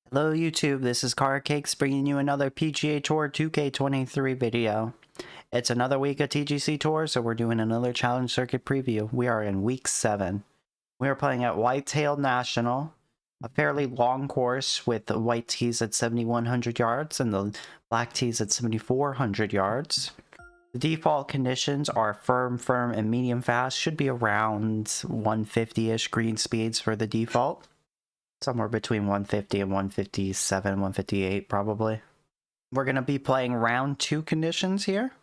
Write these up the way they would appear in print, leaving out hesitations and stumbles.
Hello YouTube, this is Karacakes bringing you another PGA Tour 2K23 video. It's another week of TGC Tours, so we're doing another challenge circuit preview. We are in week 7. We are playing at Whitetail National, a fairly long course with the white tees at 7,100 yards and the black tees at 7,400 yards. The default conditions are firm, and medium fast. Should be around 150-ish green speeds for the default. Somewhere between 150 and 157, 158 probably. We're going to be playing round 2 conditions here.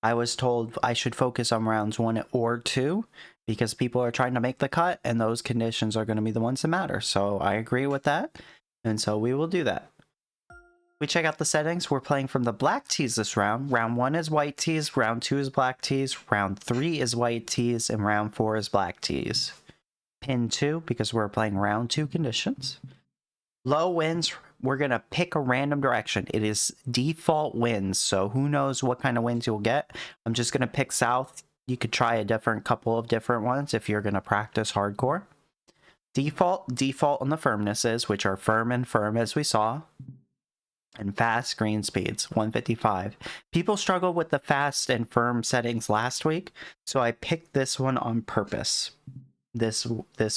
I was told I should focus on rounds 1 or 2 because people are trying to make the cut and those conditions are going to be the ones that matter. So I agree with that, and so we will do that. We check out the settings. We're playing from the black tees this round. Round 1 is white tees, round 2 is black tees, round 3 is white tees, and round 4 is black tees. Pin 2 because we're playing round 2 conditions. Low winds, we're going to pick a random direction. It is default winds, so who knows what kind of winds you'll get. I'm just going to pick south. You could try a couple of different ones if you're going to practice hardcore. Default on the firmnesses, which are firm and firm as we saw. And fast green speeds, 155. People struggled with the fast and firm settings last week, so I picked this one on purpose. This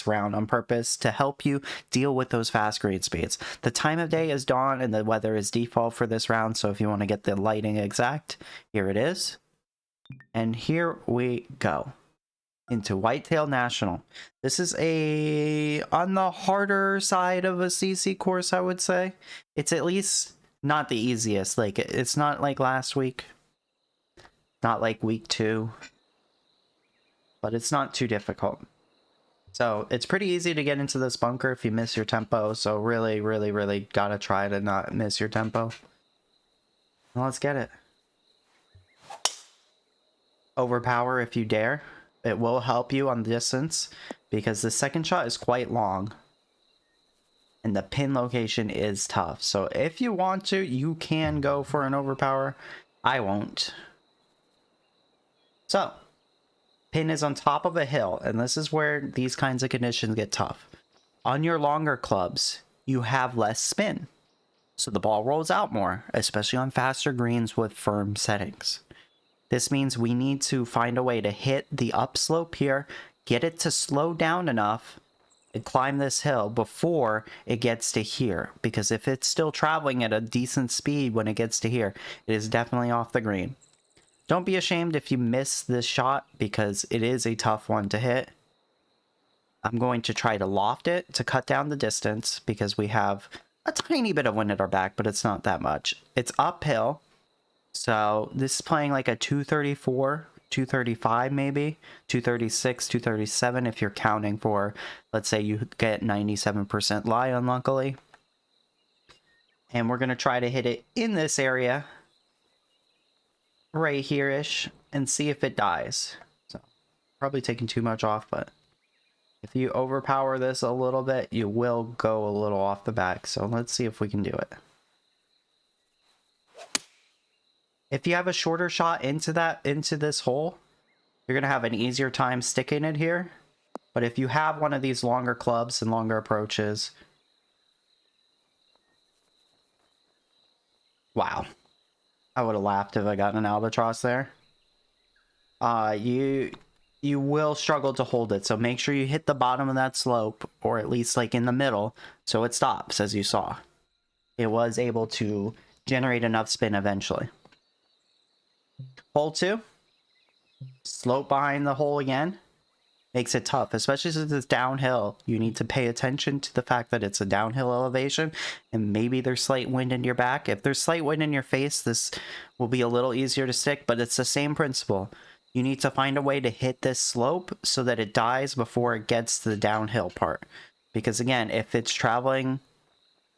round on purpose to help you deal with those fast green speeds. The time of day is dawn and the weather is default for this round, so if you want to get the lighting exact, here it is. And here we go into Whitetail National. This is on the harder side of a CC course, I would say. It's at least not the easiest. Like, it's not like last week, not like week 2, but it's not too difficult. So it's pretty easy to get into this bunker if you miss your tempo. So really gotta try to not miss your tempo. Well, let's get it. Overpower if you dare. It will help you on the distance because the second shot is quite long. And the pin location is tough. So if you want to, you can go for an overpower. I won't. So pin is on top of a hill, and this is where these kinds of conditions get tough. On your longer clubs, you have less spin, so the ball rolls out more, especially on faster greens with firm settings. This means we need to find a way to hit the upslope here, get it to slow down enough, and climb this hill before it gets to here, because if it's still traveling at a decent speed when it gets to here, it is definitely off the green. Don't be ashamed if you miss this shot because it is a tough one to hit. I'm going to try to loft it to cut down the distance because we have a tiny bit of wind at our back, but it's not that much. It's uphill, so this is playing like a 234, 235 maybe, 236, 237 if you're counting for, let's say you get 97% lie unluckily. And we're going to try to hit it in this area right here-ish and see if it dies. So probably taking too much off, but if you overpower this a little bit, you will go a little off the back. So let's see if we can do it. If you have a shorter shot into this hole, you're gonna have an easier time sticking it here. But if you have one of these longer clubs and longer approaches, wow, I would have laughed if I got an albatross there. You will struggle to hold it, so make sure you hit the bottom of that slope, or at least like in the middle, so it stops, as you saw. It was able to generate enough spin eventually. Hole 2. Slope behind the hole again. Makes it tough, especially since it's downhill. You need to pay attention to the fact that it's a downhill elevation, and maybe there's slight wind in your back. If there's slight wind in your face, this will be a little easier to stick, but it's the same principle. You need to find a way to hit this slope so that it dies before it gets to the downhill part. Because again, if it's traveling,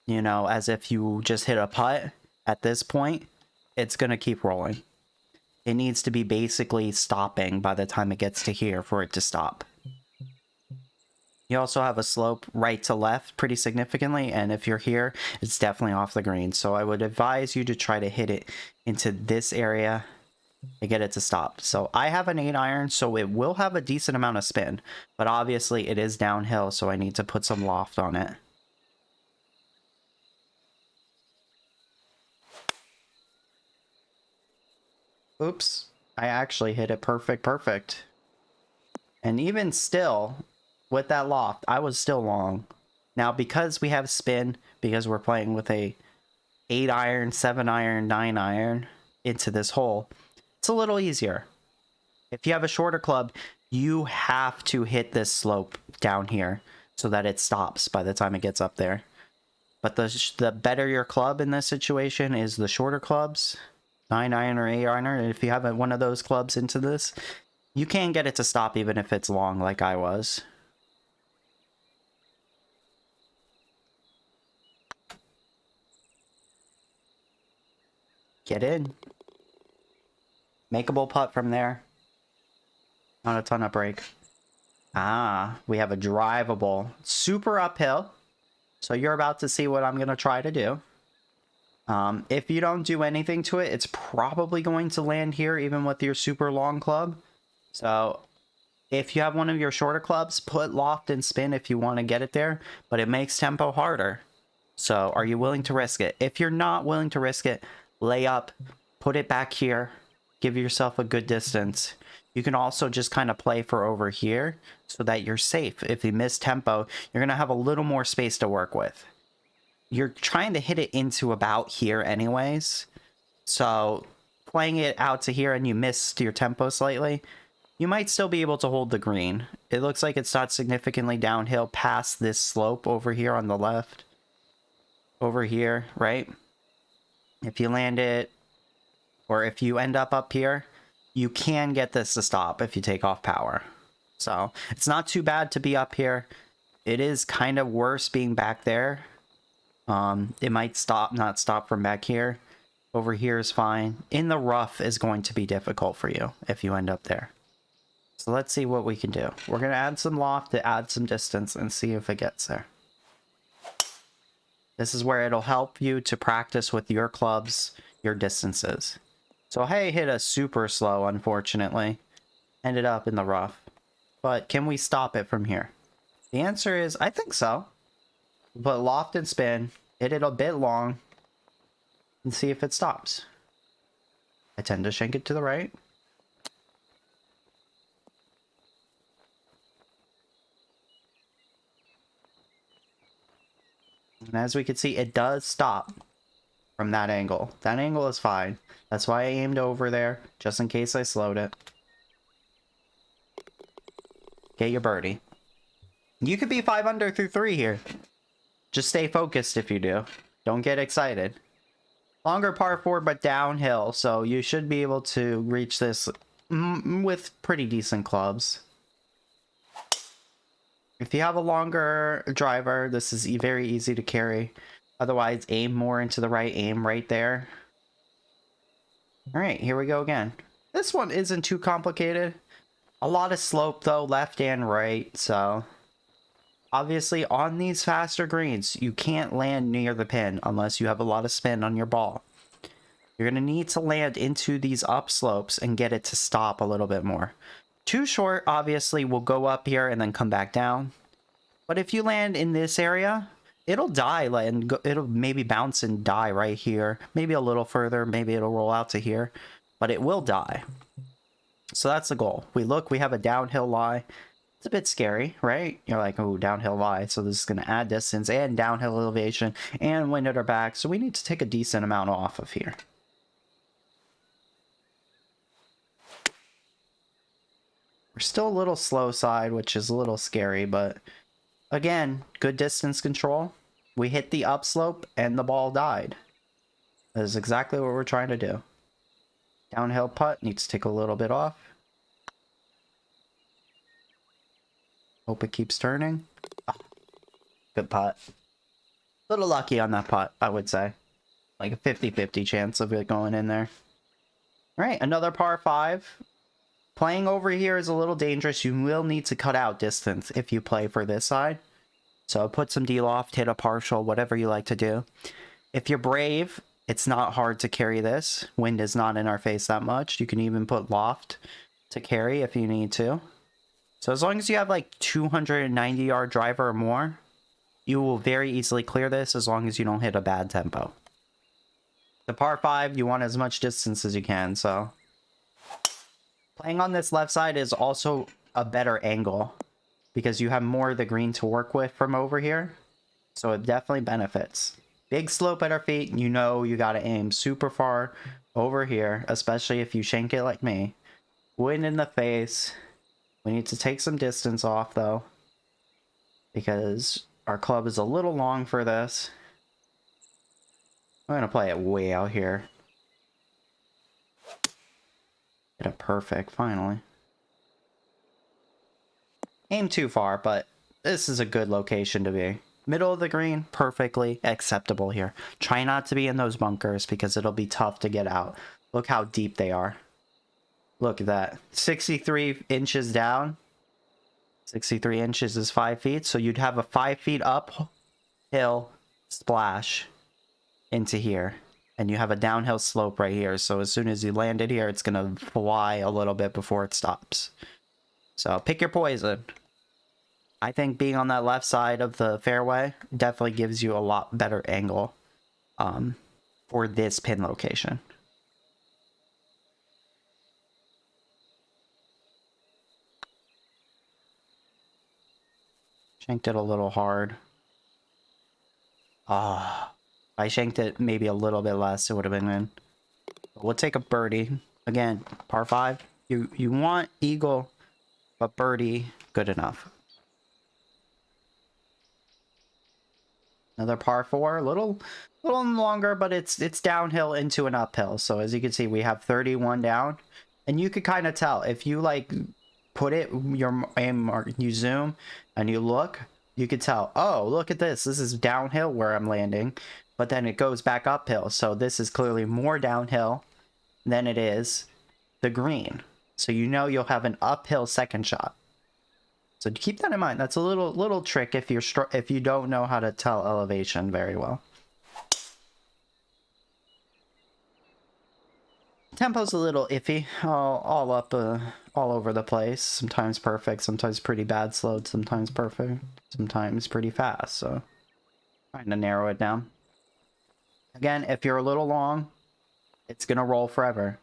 you know, as if you just hit a putt at this point, it's going to keep rolling. It needs to be basically stopping by the time it gets to here for it to stop. You also have a slope right to left pretty significantly, and if you're here, it's definitely off the green. So I would advise you to try to hit it into this area to get it to stop. So I have an 8-iron, so it will have a decent amount of spin, but obviously it is downhill, so I need to put some loft on it. Oops. I actually hit it perfect. And even still, with that loft, I was still long. Now, because we have spin, because we're playing with a 8 iron, 7 iron, 9 iron into this hole, it's a little easier. If you have a shorter club, you have to hit this slope down here so that it stops by the time it gets up there. But the better your club in this situation is the shorter clubs, 9 iron or 8 iron. And if you have one of those clubs into this, you can get it to stop even if it's long like I was. Get in. Makeable putt from there. Not a ton of break. Ah, we have a drivable. Super uphill. So you're about to see what I'm going to try to do. If you don't do anything to it, it's probably going to land here even with your super long club. So if you have one of your shorter clubs, put loft and spin if you want to get it there, but it makes tempo harder. So are you willing to risk it? If you're not willing to risk it, lay up, put it back here, give yourself a good distance. You can also just kind of play for over here so that you're safe. If you miss tempo, you're going to have a little more space to work with. You're trying to hit it into about here anyways. So playing it out to here and you missed your tempo slightly, you might still be able to hold the green. It looks like it's not significantly downhill past this slope over here on the left. Over here, right? If you land it, or if you end up here, you can get this to stop if you take off power. So it's not too bad to be up here. It is kind of worse being back there. It might not stop from back here. Over here is fine. In the rough is going to be difficult for you if you end up there. So let's see what we can do. We're going to add some loft to add some distance and see if it gets there. This is where it'll help you to practice with your clubs, your distances. So hey, hit a super slow, unfortunately. Ended up in the rough. But can we stop it from here? The answer is, I think so. Put loft and spin, hit it a bit long, and see if it stops. I tend to shank it to the right. And as we can see, it does stop from that angle. That angle is fine. That's why I aimed over there, just in case I slowed it. Get your birdie. You could be 5 under through 3 here. Just stay focused if you do. Don't get excited. Longer par 4, but downhill, so you should be able to reach this with pretty decent clubs. If you have a longer driver, this is very easy to carry. Otherwise, aim more into the right, aim right there. Alright, here we go again. This one isn't too complicated. A lot of slope though, left and right, so... Obviously, on these faster greens, you can't land near the pin unless you have a lot of spin on your ball. You're going to need to land into these upslopes and get it to stop a little bit more. Too short, obviously, will go up here and then come back down. But if you land in this area, it'll die, and it'll maybe bounce and die right here. Maybe a little further, maybe it'll roll out to here. But it will die. So that's the goal. We have a downhill lie. It's a bit scary, right? You're like, oh, downhill lie. So this is going to add distance and downhill elevation and wind at our back. So we need to take a decent amount off of here. We're still a little slow side, which is a little scary, but again, good distance control. We hit the upslope and the ball died. That is exactly what we're trying to do. Downhill putt needs to take a little bit off. Hope it keeps turning. Oh, good putt. A little lucky on that putt, I would say. Like a 50-50 chance of it going in there. All right, another par 5. Playing over here is a little dangerous. You will need to cut out distance if you play for this side. So put some D-loft, hit a partial, whatever you like to do. If you're brave, it's not hard to carry this. Wind is not in our face that much. You can even put loft to carry if you need to. So as long as you have like 290 yard driver or more, you will very easily clear this as long as you don't hit a bad tempo. The par 5, you want as much distance as you can, so Playing on this left side is also a better angle because you have more of the green to work with from over here. So it definitely benefits. Big slope at our feet, you know you gotta aim super far over here, especially if you shank it like me. Wind in the face. We need to take some distance off though, because our club is a little long for this. I'm gonna play it way out here. Get it perfect, finally. Aim too far, but this is a good location to be. Middle of the green, perfectly acceptable here. Try not to be in those bunkers because it'll be tough to get out. Look how deep they are. Look at that. 63 inches down. 63 inches is 5 feet. So you'd have a 5 feet uphill splash into here. And you have a downhill slope right here. So as soon as you land it here, it's going to fly a little bit before it stops. So pick your poison. I think being on that left side of the fairway definitely gives you a lot better angle for this pin location. Shanked it a little hard. Ah, if I shanked it maybe a little bit less, it would have been in. But we'll take a birdie. Again, par 5. You want eagle, but birdie, good enough. Another par 4, a little longer, but it's downhill into an uphill. So as you can see, we have 31 down, and you could kind of tell if you like put it your aim or you zoom and you look, you could tell. Oh, look at this. This is downhill where I'm landing, but then it goes back uphill. So this is clearly more downhill than it is the green. So you know you'll have an uphill second shot. So keep that in mind. That's a little trick if you don't know how to tell elevation very well. Tempo's a little iffy, all over the place. Sometimes perfect, sometimes pretty bad slowed, sometimes perfect, sometimes pretty fast. So trying to narrow it down. Again, if you're a little long, it's gonna roll forever.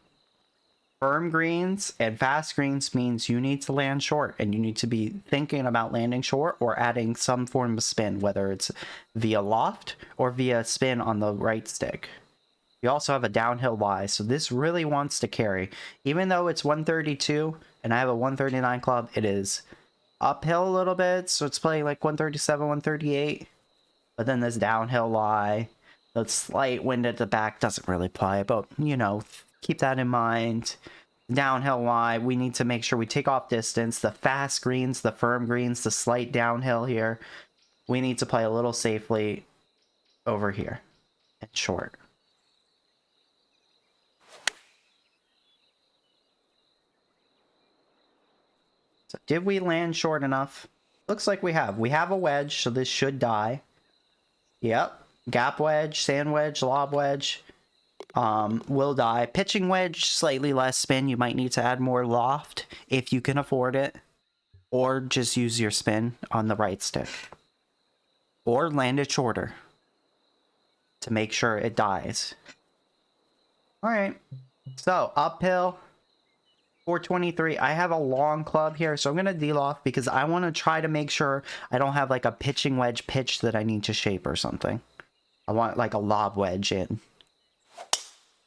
Firm greens and fast greens means you need to land short, and you need to be thinking about landing short or adding some form of spin, whether it's via loft or via spin on the right stick. You also have a downhill Y, so this really wants to carry. Even though it's 132 and I have a 139 club, it is uphill a little bit, so it's playing like 137, 138. But then this downhill Y, the slight wind at the back doesn't really play, but you know, keep that in mind. Downhill Y, we need to make sure we take off distance. The fast greens, the firm greens, the slight downhill here, we need to play a little safely over here and short. So did we land short enough? Looks like we have. We have a wedge, so this should die. Yep. Gap wedge, sand wedge, lob wedge. Will die. Pitching wedge, slightly less spin. You might need to add more loft if you can afford it. Or just use your spin on the right stick. Or land it shorter to make sure it dies. Alright. So, uphill. 423. I have a long club here, so I'm going to deal off because I want to try to make sure I don't have like a pitching wedge pitch that I need to shape or something. I want like a lob wedge in.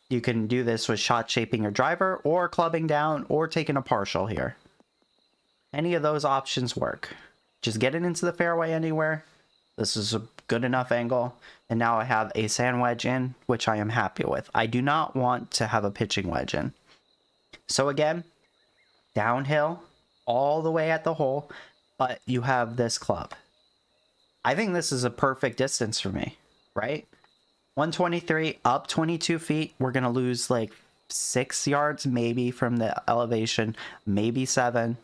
You can do this with shot shaping your driver or clubbing down or taking a partial here. Any of those options work. Just get it into the fairway anywhere. This is a good enough angle. And now I have a sand wedge in, which I am happy with. I do not want to have a pitching wedge in. So again, downhill all the way at the hole, but you have this club. I think this is a perfect distance for me, right? 123 up 22 feet. We're going to lose like 6 yards maybe from the elevation, maybe 7.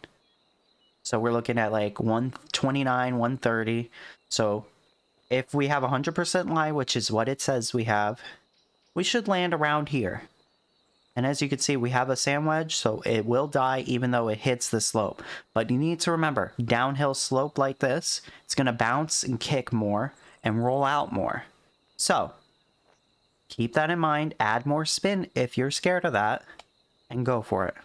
So we're looking at like 129, 130. So if we have 100% lie, which is what it says we have, we should land around here. And as you can see, we have a sand wedge, so it will die even though it hits the slope. But you need to remember, downhill slope like this, it's going to bounce and kick more and roll out more. So keep that in mind, add more spin if you're scared of that, and go for it.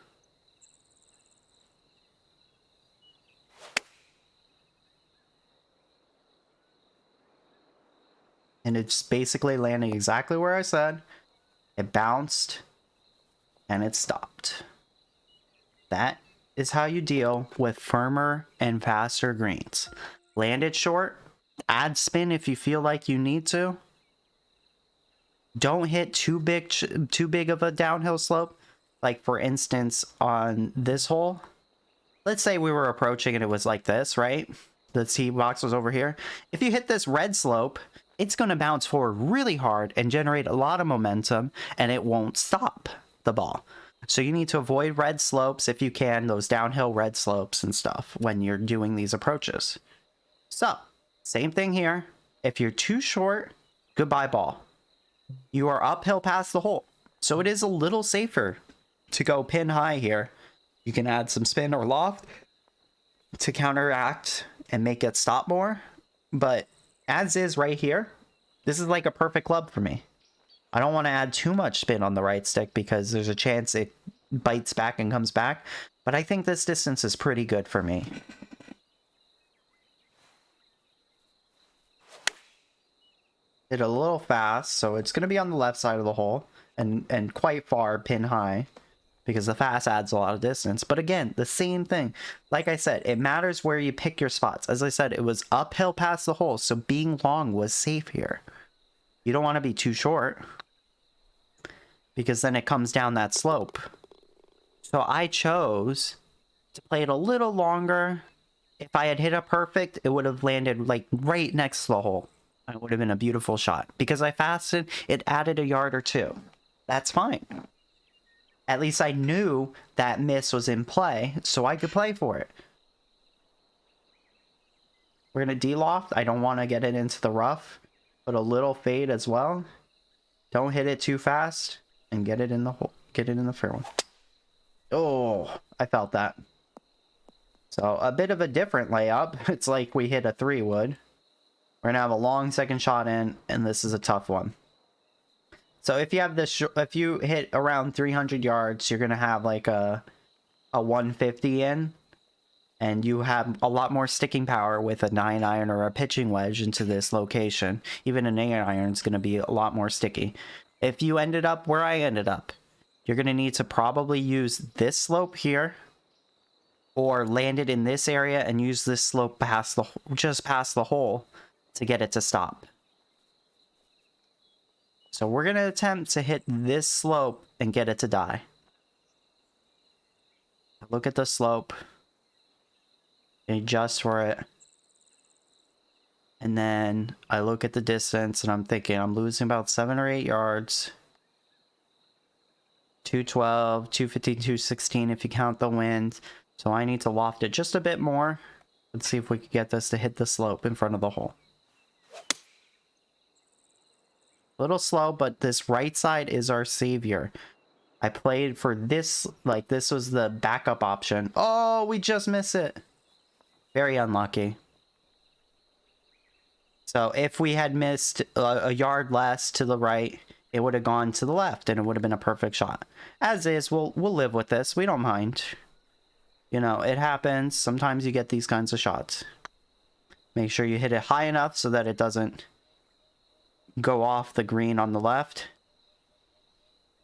And it's basically landing exactly where I said. It bounced and it stopped. That is how you deal with firmer and faster greens. Land it short, add spin if you feel like you need to. Don't hit too big of a downhill slope. Like for instance, on this hole, let's say we were approaching and it was like this, right? The tee box was over here. If you hit this red slope, it's going to bounce forward really hard and generate a lot of momentum, and it won't stop the ball. So you need to avoid red slopes if you can, those downhill red slopes and stuff when you're doing these approaches. So, same thing here. If you're too short, goodbye ball. You are uphill past the hole. So it is a little safer to go pin high here. You can add some spin or loft to counteract and make it stop more. But as is right here, this is like a perfect club for me. I don't want to add too much spin on the right stick because there's a chance it bites back and comes back. But I think this distance is pretty good for me. Hit a little fast, so it's going to be on the left side of the hole and quite far pin high because the fast adds a lot of distance. But again, the same thing. Like I said, it matters where you pick your spots. As I said, it was uphill past the hole, so being long was safe here. You don't want to be too short because then it comes down that slope. So I chose to play it a little longer. If I had hit a perfect, it would have landed like right next to the hole. It would have been a beautiful shot. Because I fasted, it added a yard or two. That's fine. At least I knew that miss was in play, so I could play for it. We're going to de-loft. I don't want to get it into the rough. Put a little fade as well. Don't hit it too fast. And get it in the hole. Get it in the fairway. Oh, I felt that. So, a bit of a different layup. It's like we hit a 3 wood. We're going to have a long second shot in, and this is a tough one. So if you have this, if you hit around 300 yards, you're going to have like a 150 in, and you have a lot more sticking power with a 9-iron or a pitching wedge into this location. Even an 8-iron is going to be a lot more sticky. If you ended up where I ended up, you're going to need to probably use this slope here, or land it in this area and use this slope just past the hole to get it to stop. So we're going to attempt to hit this slope and get it to die. Look at the slope. Adjust for it. And then I look at the distance and I'm thinking I'm losing about 7 or 8 yards. 212, 215, 216 if you count the wind. So I need to loft it just a bit more. Let's see if we can get this to hit the slope in front of the hole. A little slow, but this right side is our savior. I played for this, like this was the backup option. Oh, we just miss it. Very unlucky. So if we had missed a yard less to the right, it would have gone to the left and it would have been a perfect shot. As is, we'll live with this. We don't mind. You know, it happens. Sometimes you get these kinds of shots. Make sure you hit it high enough so that it doesn't go off the green on the left,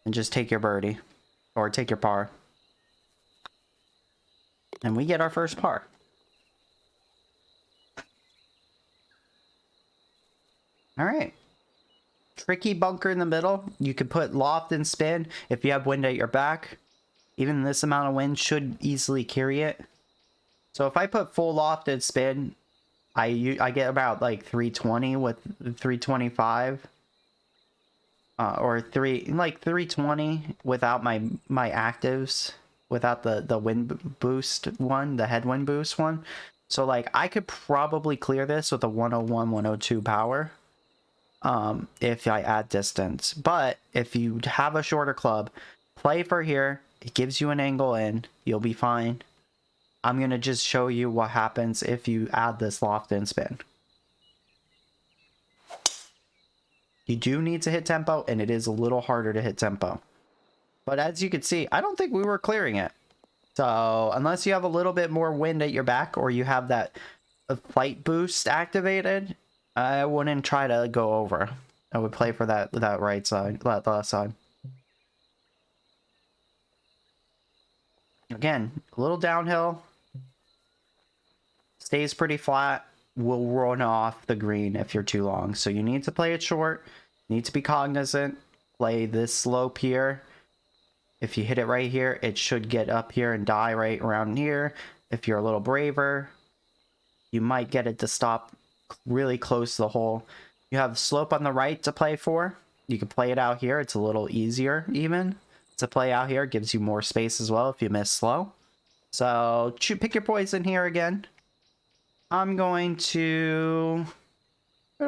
and just take your birdie or take your par, and we get our first par. All right, tricky bunker in the middle. You could put loft and spin if you have wind at your back. Even this amount of wind should easily carry it. So if I put full loft and spin, I get about like 320 with 325 or 320 without my actives, without the wind boost one, the headwind boost one. So like I could probably clear this with a 101, 102 power if I add distance. But if you have a shorter club, play for here. It gives you an angle in. You'll be fine. I'm going to just show you what happens if you add this loft and spin. You do need to hit tempo, and it is a little harder to hit tempo. But as you can see, I don't think we were clearing it. So unless you have a little bit more wind at your back or you have that flight boost activated, I wouldn't try to go over. I would play for that right side, that left side. Again, a little downhill. Stays pretty flat. Will run off the green if you're too long. So you need to play it short. Need to be cognizant. Play this slope here. If you hit it right here, it should get up here and die right around here. If you're a little braver, you might get it to stop really close to the hole. You have slope on the right to play for. You can play it out here. It's a little easier even to play out here. It gives you more space as well if you miss slow. So pick your poison here again. I'm gonna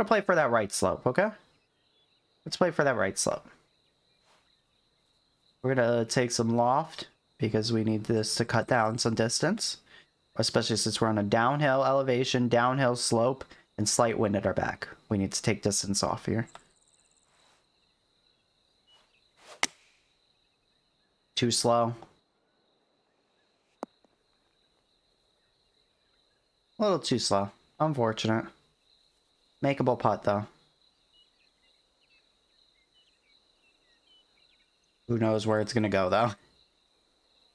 play for that right slope, okay? Let's play for that right slope. We're gonna take some loft because we need this to cut down some distance, especially since we're on a downhill elevation, downhill slope, and slight wind at our back. We need to take distance off here. Too slow. A little too slow. Unfortunate. Makeable putt, though. Who knows where it's going to go, though.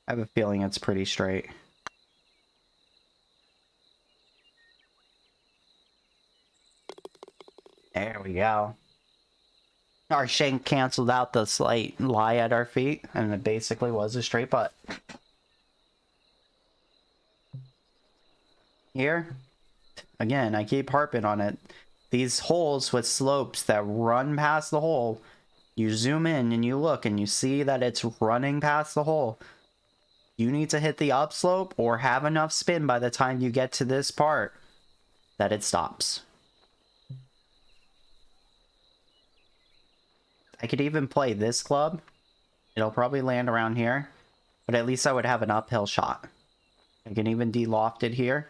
I have a feeling it's pretty straight. There we go. Our shank canceled out the slight lie at our feet, and it basically was a straight putt. Here, again, I keep harping on it. These holes with slopes that run past the hole, you zoom in and you look and you see that it's running past the hole. You need to hit the upslope or have enough spin by the time you get to this part that it stops. I could even play this club. It'll probably land around here, but at least I would have an uphill shot. I can even de-loft it here.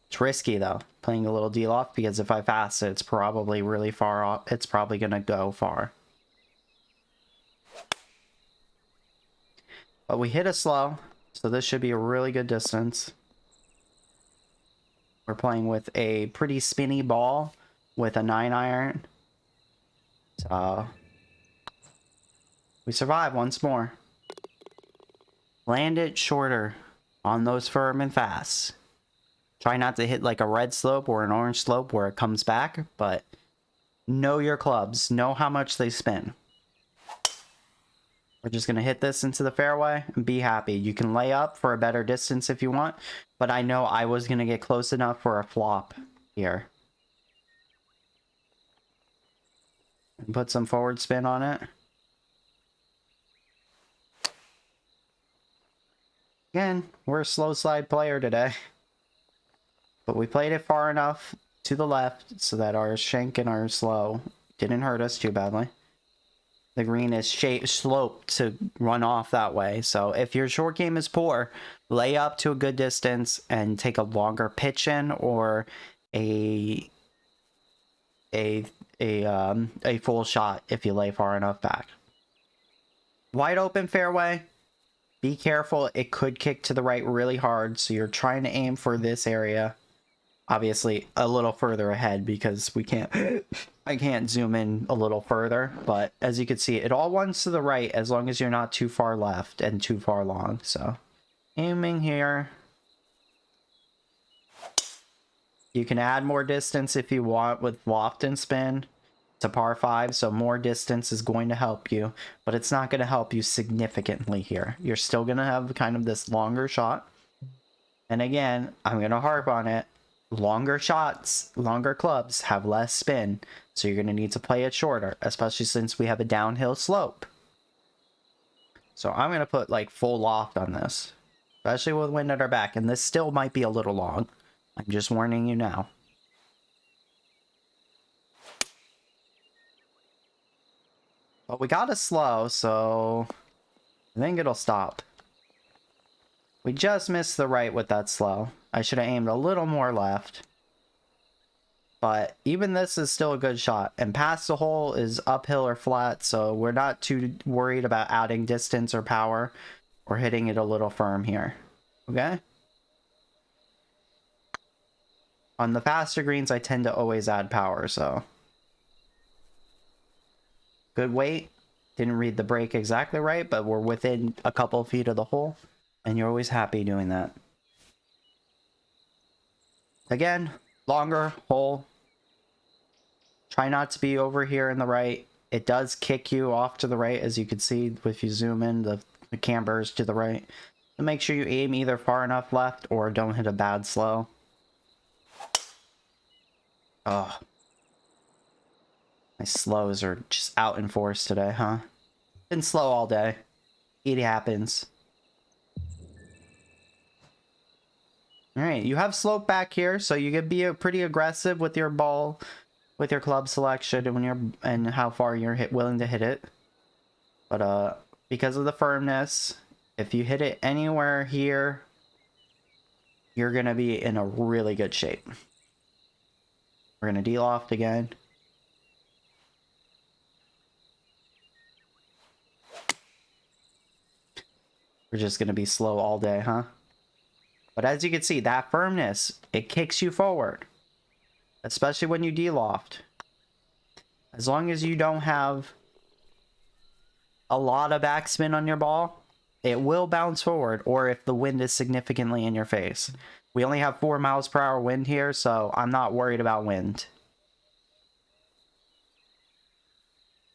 It's risky though, playing a little de-loft, because if I fast it, it's probably really far off. It's probably gonna go far. But we hit a slow, so this should be a really good distance. We're playing with a pretty spinny ball with a 9-iron. So we survive once more. Land it shorter on those firm and fast. Try not to hit like a red slope or an orange slope where it comes back, but know your clubs. Know how much they spin. We're just going to hit this into the fairway and be happy. You can lay up for a better distance if you want, but I know I was going to get close enough for a flop here. And put some forward spin on it. Again, we're a slow slide player today. But we played it far enough to the left so that our shank and our slow didn't hurt us too badly. The green is sloped to run off that way. So if your short game is poor, lay up to a good distance and take a longer pitch in or a full shot if you lay far enough back. Wide open fairway. Be careful. It could kick to the right really hard. So you're trying to aim for this area. Obviously a little further ahead because I can't zoom in a little further, but as you can see, it all runs to the right as long as you're not too far left and too far long. So aiming here. You can add more distance if you want with loft and spin to par 5, so more distance is going to help you, but it's not going to help you significantly here. You're still going to have kind of this longer shot. And again, I'm going to harp on it. Longer shots, longer clubs have less spin, so you're going to need to play it shorter, especially since we have a downhill slope. So I'm going to put like full loft on this, especially with wind at our back, and this still might be a little long. I'm just warning you now. But we got a slow, so I think it'll stop. We just missed the right with that slow. I should have aimed a little more left. But even this is still a good shot. And past the hole is uphill or flat, so we're not too worried about adding distance or power or hitting it a little firm here. Okay? On the faster greens, I tend to always add power, so. Good weight. Didn't read the break exactly right, but we're within a couple feet of the hole, and you're always happy doing that. Again, longer hole. Try not to be over here in the right. It does kick you off to the right, as you can see if you zoom in, the camber is to the right. So make sure you aim either far enough left or don't hit a bad slow. Oh. My slows are just out in force today, huh? Been slow all day. It happens. Alright, you have slope back here, so you can be pretty aggressive with your ball, with your club selection, and when you're and how far you're willing to hit it. But because of the firmness, if you hit it anywhere here, you're gonna be in a really good shape. We're gonna de-loft again. We're just gonna be slow all day, huh? But as you can see, that firmness, it kicks you forward. Especially when you de-loft. As long as you don't have a lot of backspin on your ball, it will bounce forward, or if the wind is significantly in your face. We only have 4 miles per hour wind here, so I'm not worried about wind.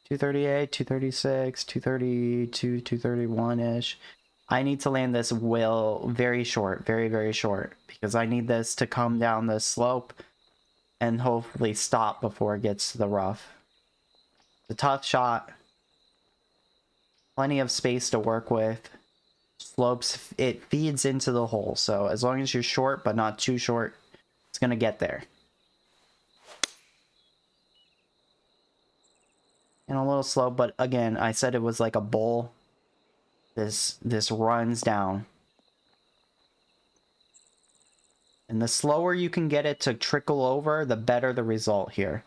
238, 236, 232, 231-ish. I need to land this wheel very short, very, very short, because I need this to come down this slope and hopefully stop before it gets to the rough. The tough shot. Plenty of space to work with. Slopes, it feeds into the hole, so as long as you're short but not too short, it's gonna get there. And a little slow, but again, I said it was like a bowl. This runs down. And the slower you can get it to trickle over, the better the result here.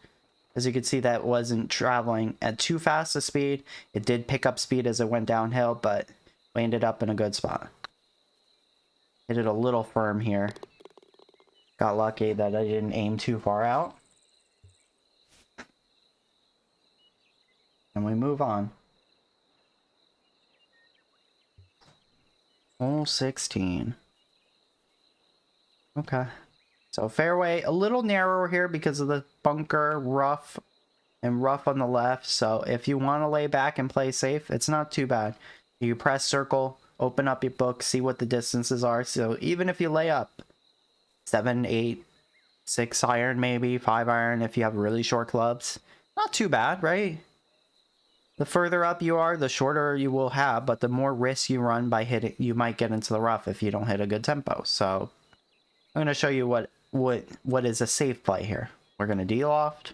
As you can see, that wasn't traveling at too fast a speed. It did pick up speed as it went downhill, but we ended up in a good spot. Hit it a little firm here. Got lucky that I didn't aim too far out. And we move on. Hole 16. Okay. So fairway a little narrower here because of the bunker, rough, and rough on the left. So if you want to lay back and play safe, it's not too bad. You press circle, open up your book, see what the distances are. So even if you lay up 7, 8, 6 iron, maybe 5 iron if you have really short clubs, not too bad, right? The further up you are, the shorter you will have, but the more risk you run by hitting, you might get into the rough if you don't hit a good tempo. So I'm going to show you what is a safe play here. We're going to de-loft.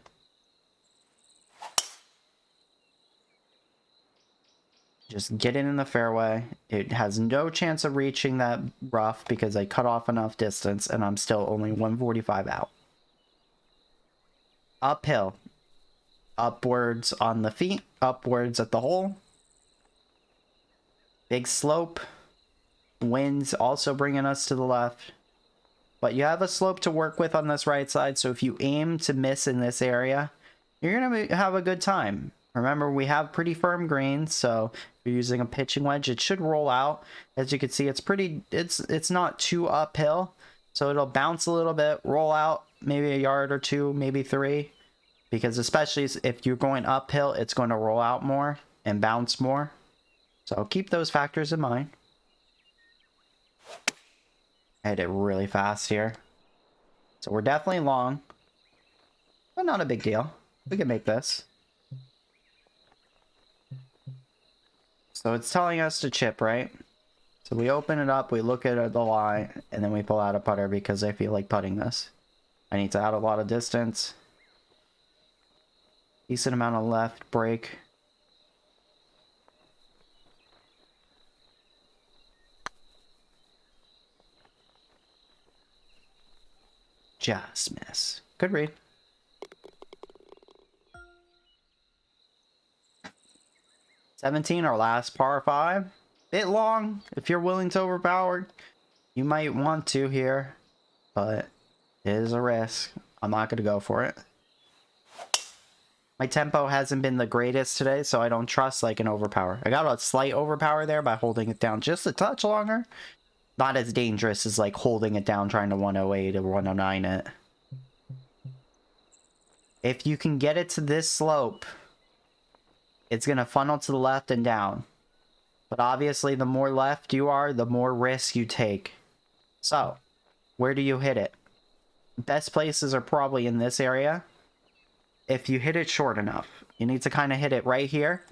Just get it in the fairway. It has no chance of reaching that rough because I cut off enough distance and I'm still only 145 out. Uphill. Upwards on the feet. Upwards at the hole. Big slope. Winds also bringing us to the left. But you have a slope to work with on this right side, so if you aim to miss in this area, you're going to have a good time. Remember, we have pretty firm greens, so if you're using a pitching wedge, it should roll out. As you can see, it's not too uphill, so it'll bounce a little bit, roll out maybe a yard or two, maybe 3, because especially if you're going uphill, it's going to roll out more and bounce more. So keep those factors in mind. I hit it really fast here. So we're definitely long, but not a big deal. We can make this. So it's telling us to chip, right? So we open it up, we look at the line, and then we pull out a putter because I feel like putting this. I need to add a lot of distance. Decent amount of left break. Just miss. Good read. $17, our last par 5. Bit long. If you're willing to overpower, you might want to here, but It is a risk. I'm not going to go for it. My tempo hasn't been the greatest today, so I don't trust like an overpower. I got a slight overpower there by holding it down just a touch longer. Not as dangerous as like holding it down trying to 108 or 109 it. If you can get it to this slope, it's going to funnel to the left and down. But obviously the more left you are, the more risk you take. So, where do you hit it? Best places are probably in this area. If you hit it short enough, you need to kind of hit it right here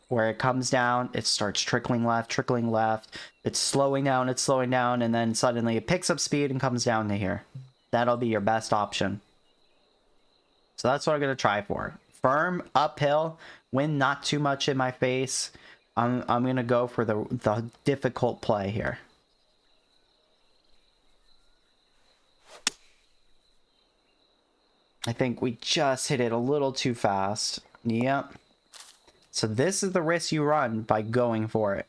where it comes down, it starts trickling left, it's slowing down, and then suddenly it picks up speed and comes down to here. That'll be your best option. So that's what I'm going to try for. Firm, uphill, wind not too much in my face. I'm going to go for the difficult play here. I think we just hit it a little too fast. Yep. So this is the risk you run by going for it.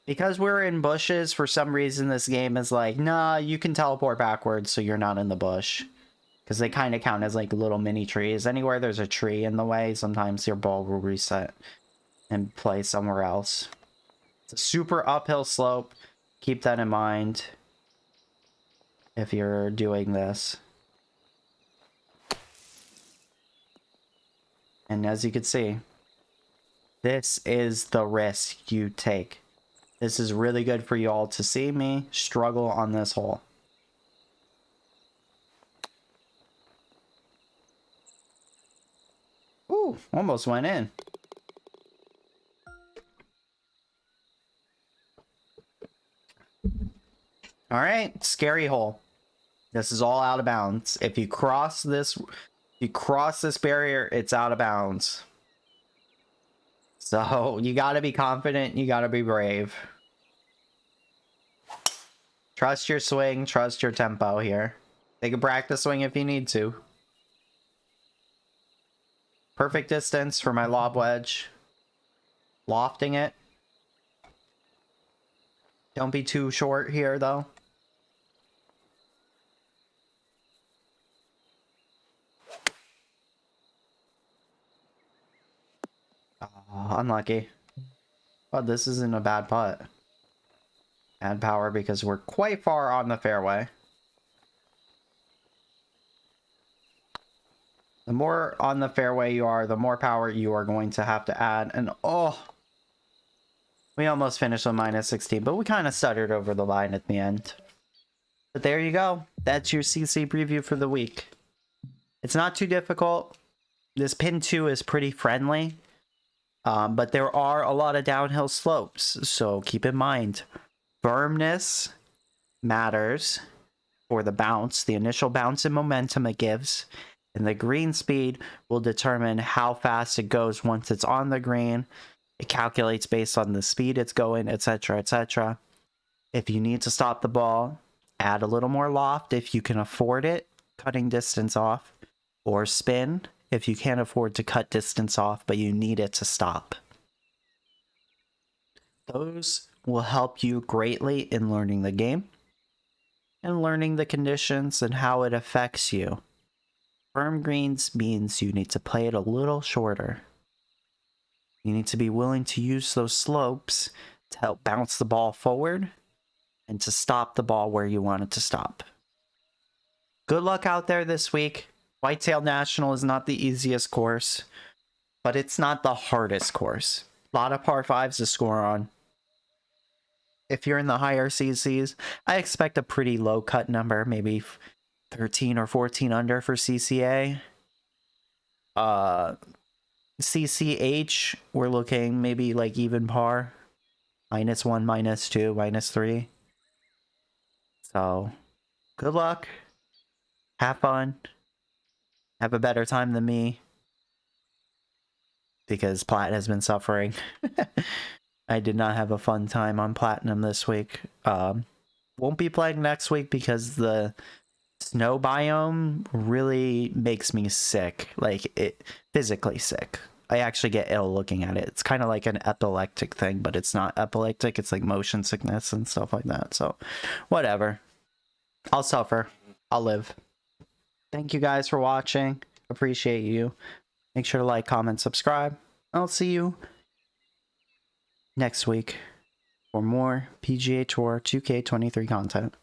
Because we're in bushes, for some reason this game is like, nah, you can teleport backwards so you're not in the bush. Because they kind of count as like little mini trees. Anywhere there's a tree in the way, sometimes your ball will reset and play somewhere else. It's a super uphill slope. Keep that in mind if you're doing this. And as you can see, this is the risk you take. This is really good for you all to see me struggle on this hole. Ooh, almost went in. All right, scary hole. This is all out of bounds. If you cross this barrier, it's out of bounds. So you got to be confident. You got to be brave. Trust your swing. Trust your tempo here. Take a practice swing if you need to. Perfect distance for my lob wedge. Lofting it. Don't be too short here, though. Oh, unlucky. But this isn't a bad putt. Add power because we're quite far on the fairway. The more on the fairway you are, the more power you are going to have to add. And oh, we almost finished on -16, but we kind of stuttered over the line at the end. But there you go. That's your CC preview for the week. It's not too difficult. This pin 2 is pretty friendly. But there are a lot of downhill slopes. So keep in mind, firmness matters for the bounce, the initial bounce and momentum it gives. And the green speed will determine how fast it goes once it's on the green. It calculates based on the speed it's going, etc., etc. If you need to stop the ball, add a little more loft if you can afford it, cutting distance off, or spin if you can't afford to cut distance off, but you need it to stop. Those will help you greatly in learning the game and learning the conditions and how it affects you. Firm greens means you need to play it a little shorter. You need to be willing to use those slopes to help bounce the ball forward and to stop the ball where you want it to stop. Good luck out there this week. Whitetail National is not the easiest course, but it's not the hardest course. A lot of par 5s to score on. If you're in the higher CCs, I expect a pretty low cut number, maybe 13 or 14 under for CCA. CCH, we're looking maybe like even par. -1, -2, -3. So, good luck. Have fun. Have a better time than me. Because Plat has been suffering. I did not have a fun time on Platinum this week. Won't be playing next week because the snow biome really makes me sick. Like, it physically sick. I actually get ill looking at it. It's kind of like an epileptic thing, but it's not epileptic. It's like motion sickness and stuff like that. So, whatever. I'll suffer. I'll live. Thank you guys for watching. Appreciate you. Make sure to like, comment, subscribe. I'll see you next week for more PGA Tour 2K23 content.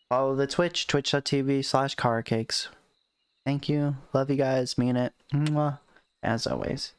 Follow the Twitch, twitch.tv/karacakes. Thank you. Love you guys. Mean it. Mwah. As always.